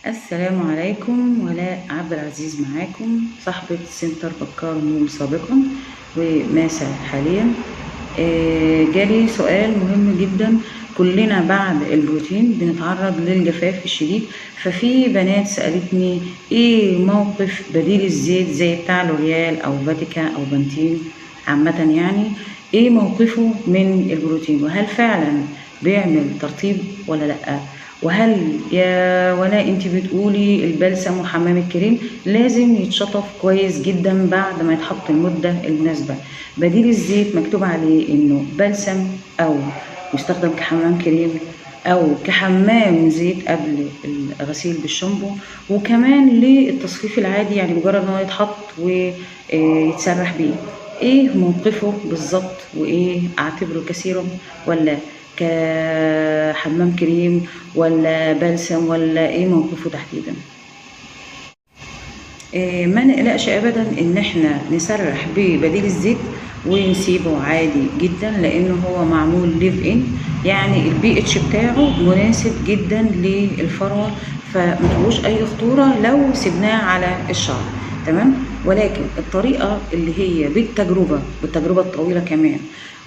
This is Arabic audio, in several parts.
السلام عليكم. ولاء عبد العزيز معاكم، صاحبة سنتر بكار موم سابقا وماسة حاليا. جالي سؤال مهم جدا. كلنا بعد البروتين بنتعرض للجفاف الشديد، ففي بنات سألتني ايه موقف بديل الزيت زي بتاع لوريال او فاتيكا او بانتين عامة، يعني ايه موقفه من البروتين، وهل فعلا بيعمل ترطيب ولا لأ؟ وهل يا ولاء انت بتقولي البلسم وحمام الكريم لازم يتشطف كويس جدا بعد ما يتحط المدة المناسبة؟ بديل الزيت مكتوب عليه انه بلسم او يستخدم كحمام كريم او كحمام زيت قبل الغسيل بالشامبو، وكمان للتصفيف العادي، يعني مجرد ان هو يتحط ويتسرح بيه. ايه موقفه بالظبط، وايه اعتبره كسيرم ولا كحمام كريم ولا بلسم، ولا ايه موقفه تحديدا؟ ما نقلقش ابدا ان احنا نسرح ببديل الزيت ونسيبه عادي جدا، لانه هو معمول ليف ان، يعني البي اتش بتاعه مناسب جدا للفروه، فمفيهوش اي خطوره لو سيبناه على الشعر. تمام. ولكن الطريقه اللي هي بالتجربه الطويله كمان،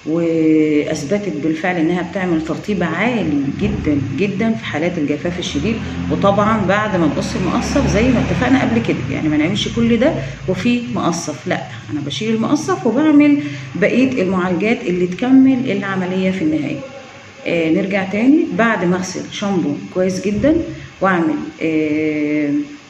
واثبتت بالفعل انها بتعمل ترطيب عالي جدا جدا في حالات الجفاف الشديد، وطبعا بعد ما نقص المقصف زي ما اتفقنا قبل كده، يعني ما نعملش كل ده وفي مقصف، لا، انا بشيل المقصف وبعمل بقيه المعالجات اللي تكمل العمليه في النهايه. نرجع تاني، بعد ما اغسل شامبو كويس جدا واعمل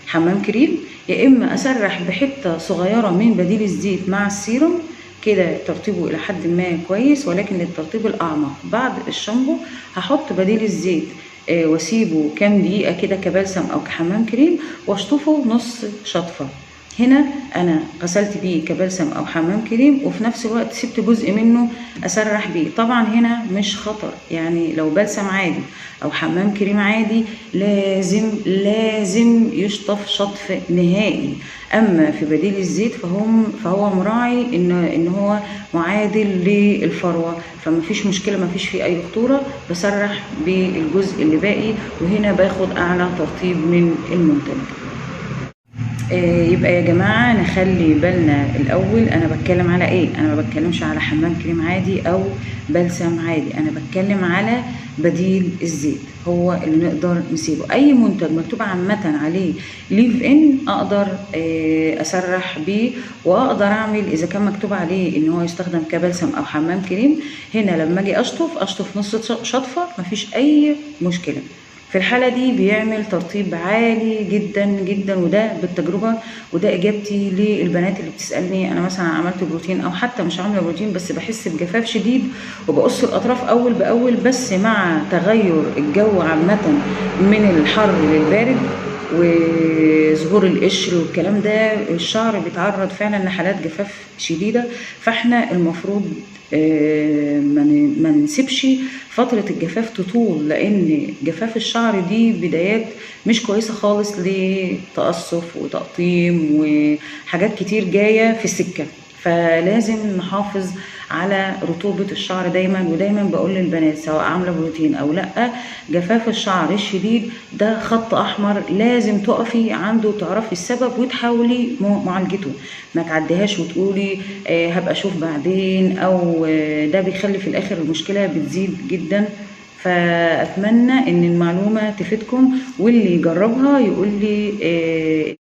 حمام كريم، يا اما اسرح بحته صغيره من بديل الزيت مع السيروم، كده ترطيبه الى حد ما كويس. ولكن للترطيب الاعمق بعد الشامبو هحط بديل الزيت واسيبه كام دقيقه كده كبلسم او كحمام كريم، واشطفه نص شطفه. هنا انا غسلت بيه كبلسم او حمام كريم، وفي نفس الوقت سبت جزء منه اسرح بيه. طبعا هنا مش خطر، يعني لو بلسم عادي او حمام كريم عادي لازم يشطف شطف نهائي. اما في بديل الزيت فهو مراعي ان هو معادل للفروه، فما فيش مشكله، ما فيش فيه اي خطوره، بسرح بالجزء اللي باقي، وهنا باخد اعلى ترطيب من المنتج. يبقى يا جماعة نخلي بالنا الأول، أنا بتكلم على إيه؟ أنا ما بتكلمش على حمام كريم عادي أو بلسم عادي، أنا بتكلم على بديل الزيت، هو اللي نقدر نسيبه. أي منتج مكتوب عامة عليه ليف إن أقدر أسرح بيه، وأقدر أعمل إذا كان مكتوب عليه إن هو يستخدم كبلسم أو حمام كريم، هنا لما أجي أشطف نص شطفة، مفيش أي مشكلة. في الحالة دي بيعمل ترطيب عالي جدا جدا، وده بالتجربة، وده إجابتي للبنات اللي بتسألني أنا مثلا عملت بروتين أو حتى مش عاملة بروتين بس بحس بجفاف شديد وبقص الأطراف أول بأول، بس مع تغير الجو عامة من الحر للبارد وظهور القشر والكلام ده، الشعر بيتعرض فعلا لحالات جفاف شديدة. فاحنا المفروض ما نسيبش فترة الجفاف تطول، لأن جفاف الشعر دي بدايات مش كويسة خالص لتقصف وتقطيم وحاجات كتير جاية في السكة. فلازم نحافظ على رطوبة الشعر دايما، ودايما بقول للبنات سواء عاملة بروتين او لا، جفاف الشعر الشديد ده خط احمر، لازم تقفي عنده وتعرفي السبب وتحاولي معالجته، ما تعديهاش وتقولي هبقى اشوف بعدين، او ده بيخلي في الاخر المشكلة بتزيد جدا. فاتمنى ان المعلومة تفيدكم، واللي يجربها يقول لي